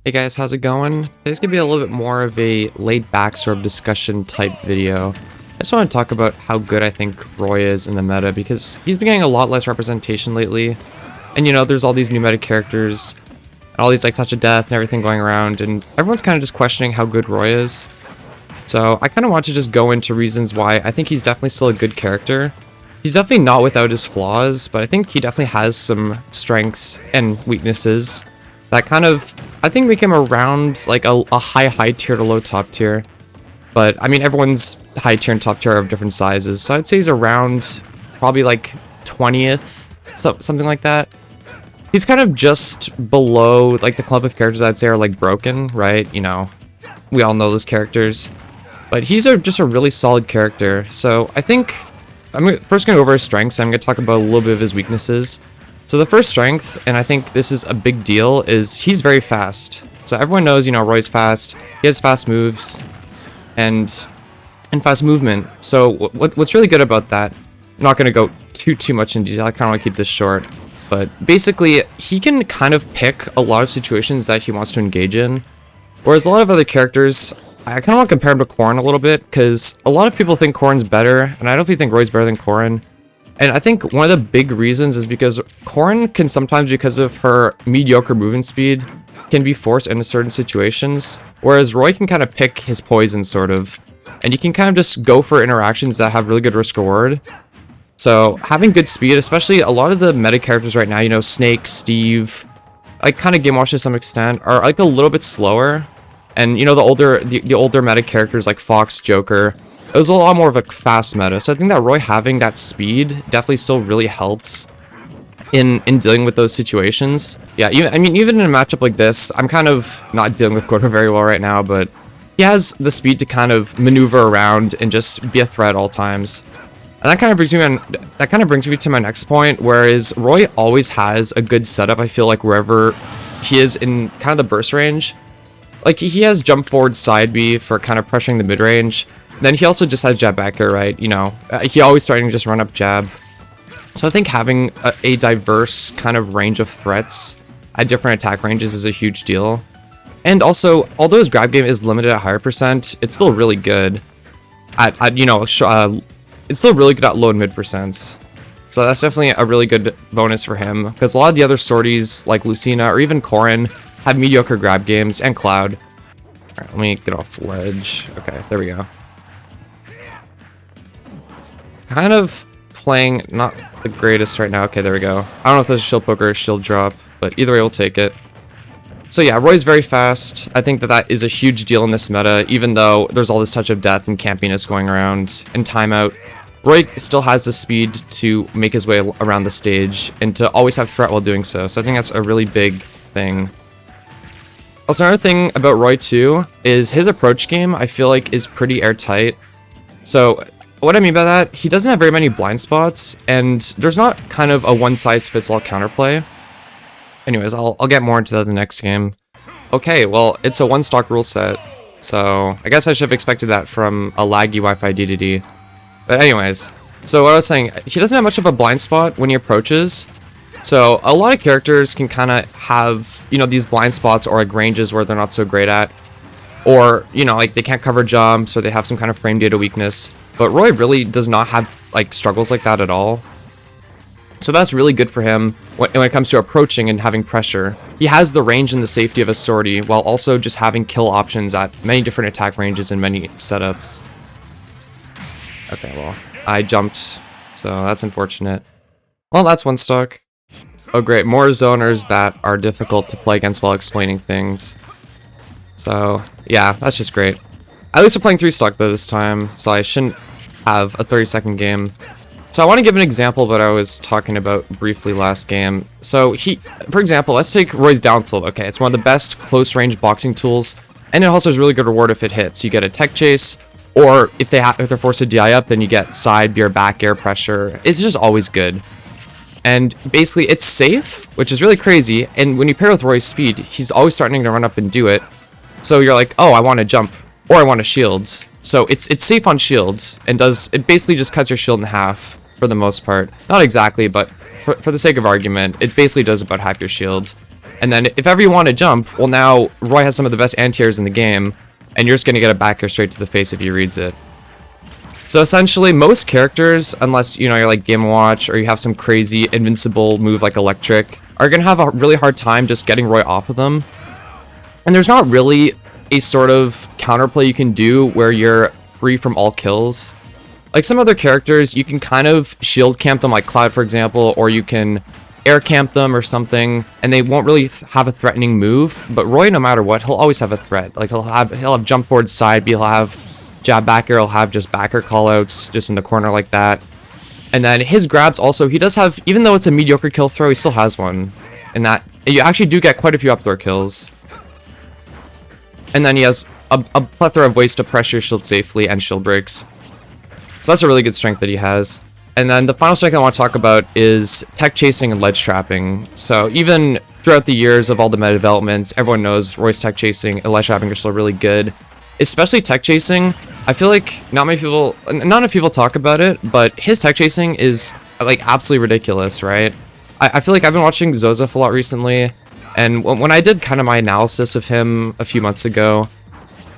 Hey guys, how's it going? Today's gonna be a little bit more of a laid back sort of discussion type video. I just want to talk about how good I think Roy is in the meta because he's been getting a lot less representation lately. And you know, there's all these new meta characters and all these like Touch of Death and everything going around, and everyone's kind of just questioning how good Roy is. So I kind of want to just go into reasons why I think he's definitely still a good character. He's definitely not without his flaws, but I think he definitely has some strengths and weaknesses that kind of, I think, make him around like a high tier to low top tier. But I mean, everyone's high tier and top tier are of different sizes, so I'd say he's around probably like 20th, something like that. He's kind of just below like the club of characters I'd say are like broken, right? You know, we all know those characters. But he's just a really solid character, so I think I'm first going to go over his strengths, and I'm going to talk about a little bit of his weaknesses. So the first strength, and I think this is a big deal, is he's very fast. So everyone knows, you know, Roy's fast. He has fast moves and fast movement. So what's really good about that, I'm not going to go too much in detail. I kind of want to keep this short. But basically, he can kind of pick a lot of situations that he wants to engage in. Whereas a lot of other characters, I kind of want to compare him to Corrin a little bit, because a lot of people think Corrin's better, and I don't think Roy's better than Corrin. And I think one of the big reasons is because Corrin can sometimes, because of her mediocre movement speed, can be forced into certain situations, whereas Roy can kind of pick his poison, sort of. And you can kind of just go for interactions that have really good risk-reward. So having good speed, especially a lot of the meta characters right now, you know, Snake, Steve, like kind of Game Watch to some extent, are like a little bit slower. And you know, the older meta characters like Fox, Joker, it was a lot more of a fast meta. So I think that Roy having that speed definitely still really helps in dealing with those situations. Yeah, even in a matchup like this, I'm kind of not dealing with Gordo very well right now, but he has the speed to kind of maneuver around and just be a threat at all times. And that kind of brings me to my next point, whereas Roy always has a good setup, I feel like, wherever he is in kind of the burst range. Like, he has jump forward side B for kind of pressuring the mid range. Then he also just has jab back air, right? You know, he always starting to just run up jab. So I think having a diverse kind of range of threats at different attack ranges is a huge deal. And also, although his grab game is limited at higher percent, it's still really good at you know, it's still really good at low and mid percents. So that's definitely a really good bonus for him, because a lot of the other sorties like Lucina or even Corrin have mediocre grab games, and Cloud. Alright, let me get off ledge. Okay, there we go. Kind of playing not the greatest right now. Okay, there we go. I don't know if there's a shield poker or shield drop, but either way, we'll take it. So yeah, Roy's very fast. I think that is a huge deal in this meta, even though there's all this Touch of Death and campiness going around and timeout. Roy still has the speed to make his way around the stage and to always have threat while doing so. So I think that's a really big thing. Also, another thing about Roy too is his approach game, I feel like, is pretty airtight. So what I mean by that, he doesn't have very many blind spots, and there's not kind of a one-size-fits-all counterplay. Anyways, I'll get more into that in the next game. Okay, well, it's a one-stock rule set, so I guess I should have expected that from a laggy Wi-Fi DDD. But anyways, so what I was saying, he doesn't have much of a blind spot when he approaches. So a lot of characters can kind of have, you know, these blind spots or like ranges where they're not so great at. Or, you know, like they can't cover jumps or they have some kind of frame data weakness. But Roy really does not have like struggles like that at all. So that's really good for him when it comes to approaching and having pressure. He has the range and the safety of a sortie while also just having kill options at many different attack ranges and many setups. Okay, well, I jumped, so that's unfortunate. Well, that's one stock. Oh great, more zoners that are difficult to play against while explaining things. So, yeah, that's just great. At least we're playing 3-stock though this time, so I shouldn't have a 30-second game. So I want to give an example of what I was talking about briefly last game. So for example, let's take Roy's down tilt. Okay, it's one of the best close-range boxing tools, and it also has really good reward if it hits. You get a tech chase, or if they're forced to DI up, then you get side B or back air pressure. It's just always good. And basically, it's safe, which is really crazy. And when you pair with Roy's speed, he's always starting to run up and do it. So you're like, oh, I want to jump, or I want to shield. So it's safe on shield, and it basically just cuts your shield in half for the most part. Not exactly, but for the sake of argument, it basically does about half your shield. And then if ever you want to jump, well, now Roy has some of the best anti-airs in the game, and you're just going to get a back air straight to the face if he reads it. So essentially, most characters, unless, you know, you're like Game & Watch or you have some crazy invincible move like Electric, are going to have a really hard time just getting Roy off of them. And there's not really a sort of counterplay you can do where you're free from all kills. Like some other characters, you can kind of shield camp them, like Cloud, for example, or you can air camp them or something, and they won't really have a threatening move. But Roy, no matter what, he'll always have a threat. Like he'll have jump forward side B, he'll have jab back air, he'll have just back air callouts just in the corner like that. And then his grabs also, he does have, even though it's a mediocre kill throw, he still has one. And that, you actually do get quite a few up throw kills. And then he has a plethora of ways to pressure shield safely and shield breaks. So that's a really good strength that he has. And then the final strength I want to talk about is tech chasing and ledge trapping. So even throughout the years of all the meta developments, everyone knows Roy's tech chasing and ledge trapping are still really good. Especially tech chasing. I feel like not enough people talk about it, but his tech chasing is like absolutely ridiculous, right? I feel like I've been watching Zozef a lot recently, and when I did kind of my analysis of him a few months ago,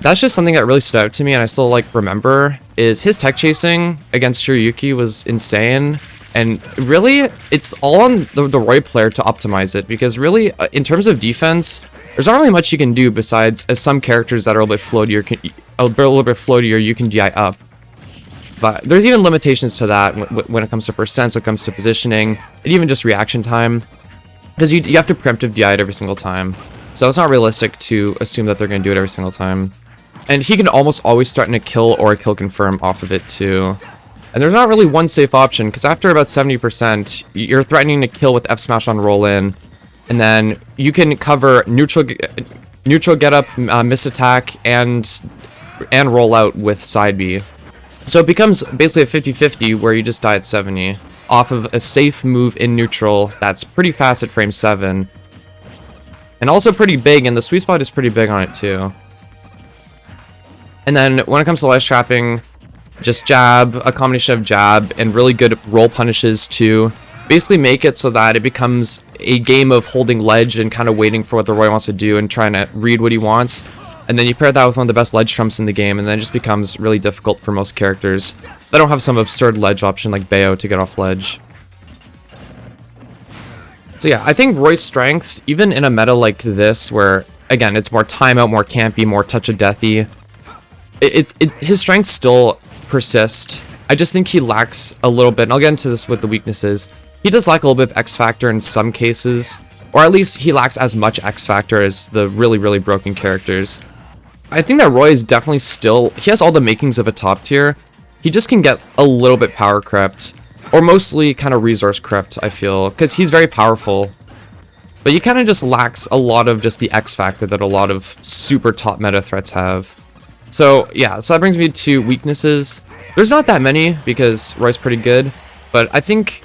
that's just something that really stood out to me and I still like remember, is his tech chasing against Shiryuki was insane. And really, it's all on the Roy player to optimize it, because really, in terms of defense, there's not really much you can do besides, as some characters that are a little bit floatier, you can DI up. But there's even limitations to that when it comes to percents, when it comes to positioning, and even just reaction time, because you have to preemptive DI it every single time. So it's not realistic to assume that they're going to do it every single time. And he can almost always threaten a kill or a kill confirm off of it too. And there's not really one safe option, because after about 70%, you're threatening to kill with F smash on roll in, and then you can cover neutral get up, miss attack, and roll out with side B. So it becomes basically a 50-50 where you just die at 70 off of a safe move in neutral that's pretty fast at frame 7. And also pretty big, and the sweet spot is pretty big on it too. And then when it comes to ledge trapping, just jab, a combination of jab, and really good roll punishes to basically make it so that it becomes a game of holding ledge and kind of waiting for what the Roy wants to do and trying to read what he wants. And then you pair that with one of the best ledge trumps in the game, and then it just becomes really difficult for most characters that don't have some absurd ledge option like Bayo to get off ledge. So yeah, I think Roy's strengths, even in a meta like this, where, again, it's more timeout, more campy, more touch of deathy, his strengths still persist. I just think he lacks a little bit, and I'll get into this with the weaknesses. He does lack a little bit of X Factor in some cases, or at least he lacks as much X Factor as the really, really broken characters. I think that Roy is definitely still, he has all the makings of a top tier. He just can get a little bit power crept, or mostly kind of resource crept, I feel, because he's very powerful. But he kind of just lacks a lot of just the X Factor that a lot of super top meta threats have. So yeah, so that brings me to weaknesses. There's not that many because Roy's pretty good, but I think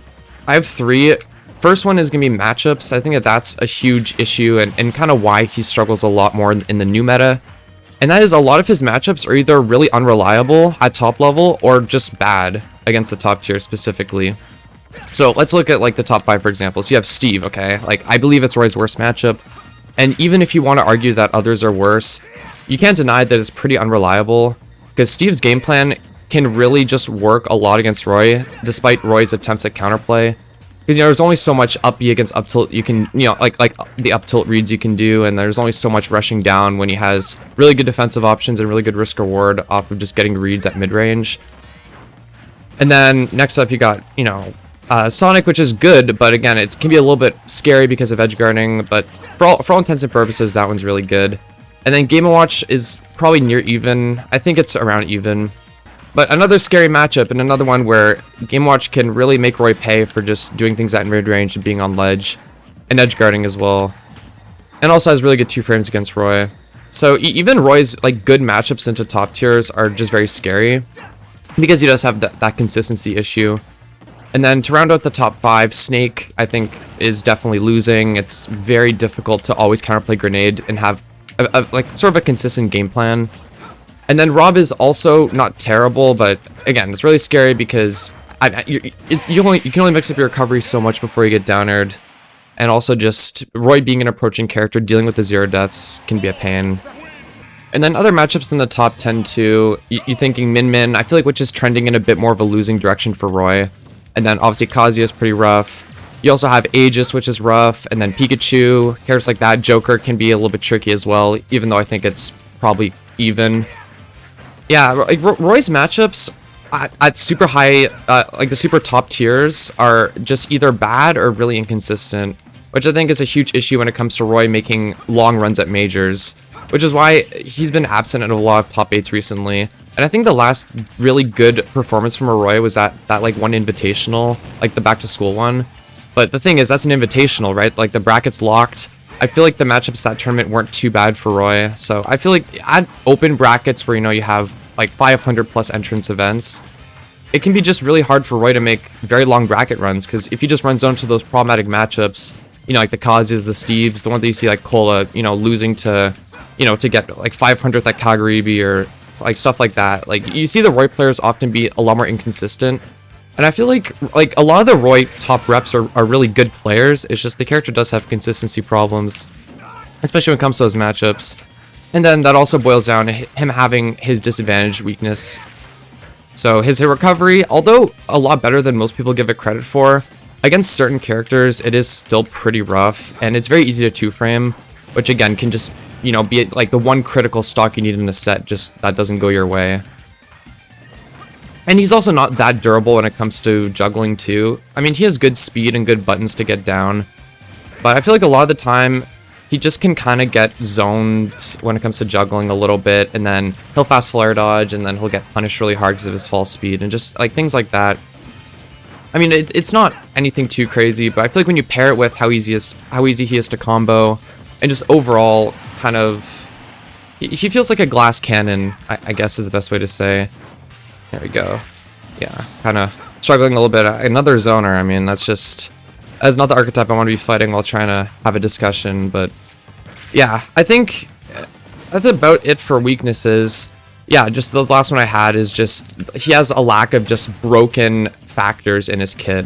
I have 3. First one is going to be matchups. I think that that's a huge issue and kind of why he struggles a lot more in the new meta. And that is a lot of his matchups are either really unreliable at top level or just bad against the top tier specifically. So let's look at like the top 5, for example. So you have Steve, okay? Like I believe it's Roy's worst matchup. And even if you want to argue that others are worse, you can't deny that it's pretty unreliable, because Steve's game plan can really just work a lot against Roy, despite Roy's attempts at counterplay. Because, you know, there's only so much up B against up tilt you can, you know, like the up tilt reads you can do, and there's only so much rushing down when he has really good defensive options and really good risk reward off of just getting reads at mid range. And then next up you got, you know, Sonic, which is good, but again, it can be a little bit scary because of edge guarding, but for all intents and purposes, that one's really good. And then Game & Watch is probably near even. I think it's around even. But another scary matchup, and another one where Game & Watch can really make Roy pay for just doing things at mid-range and being on ledge, and edge guarding as well. And also has really good 2 frames against Roy. So even Roy's like good matchups into top tiers are just very scary, because he does have that consistency issue. And then to round out the top 5, Snake, I think, is definitely losing. It's very difficult to always counterplay Grenade and have like sort of a consistent game plan. And then Rob is also not terrible, but again, it's really scary because you can only mix up your recovery so much before you get down aired. And also just Roy being an approaching character, dealing with the 0 deaths can be a pain. And then other matchups in the top 10 too, you're thinking Min Min, I feel like which is trending in a bit more of a losing direction for Roy. And then obviously Kazuya is pretty rough. You also have Aegis, which is rough, and then Pikachu, characters like that. Joker can be a little bit tricky as well, even though I think it's probably even. Yeah, like Roy's matchups at super high, like the super top tiers, are just either bad or really inconsistent, which I think is a huge issue when it comes to Roy making long runs at majors, which is why he's been absent in a lot of top 8s recently. And I think the last really good performance from Roy was at that like one invitational, like the back to school one. But the thing is, that's an invitational, right? Like the bracket's locked. I feel like the matchups that tournament weren't too bad for Roy. So I feel like at open brackets where, you know, you have like 500 plus entrance events, it can be just really hard for Roy to make very long bracket runs. Because if he just runs onto those problematic matchups, you know, like the Kazuyas, the Steves, the one that you see like Cola, you know, losing to, you know, to get like 500th at Kagaribi or like stuff like that. Like you see the Roy players often be a lot more inconsistent. And I feel like a lot of the Roy top reps are really good players. It's just the character does have consistency problems, especially when it comes to those matchups. And then that also boils down to him having his disadvantage weakness. So his hit recovery, although a lot better than most people give it credit for, against certain characters, it is still pretty rough. And it's very easy to two-frame, which again can just, you know, be like the one critical stock you need in a set, just that doesn't go your way. And he's also not that durable when it comes to juggling too. I mean, he has good speed and good buttons to get down, but I feel like a lot of the time he just can kind of get zoned when it comes to juggling a little bit, and then he'll fast flare dodge, and then he'll get punished really hard because of his false speed, and just like things like that. I mean, it's not anything too crazy, but I feel like when you pair it with how easy he is to combo, and just overall kind of, he feels like a glass cannon, I guess is the best way to say. There we go. Yeah, kind of struggling a little bit. Another zoner, I mean, that's not the archetype I want to be fighting while trying to have a discussion, but yeah, I think that's about it for weaknesses. Yeah, just the last one I had is just, he has a lack of just broken factors in his kit.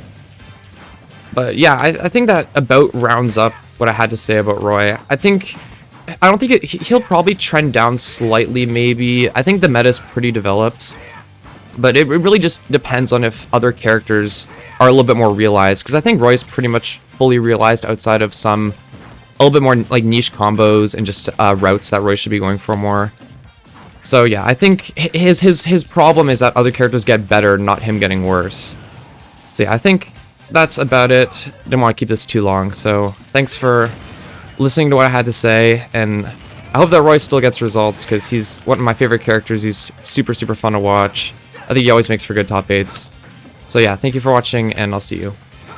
But yeah, I think that about rounds up what I had to say about Roy. I don't think he'll probably trend down slightly, maybe. I think the meta is pretty developed. But it really just depends on if other characters are a little bit more realized. Because I think Roy's pretty much fully realized outside of some a little bit more like niche combos and just routes that Roy should be going for more. So yeah, I think his problem is that other characters get better, not him getting worse. So yeah, I think that's about it. Didn't want to keep this too long. So thanks for listening to what I had to say. And I hope that Roy still gets results because he's one of my favorite characters. He's super, super fun to watch. I think he always makes for good top 8s. So yeah, thank you for watching, and I'll see you.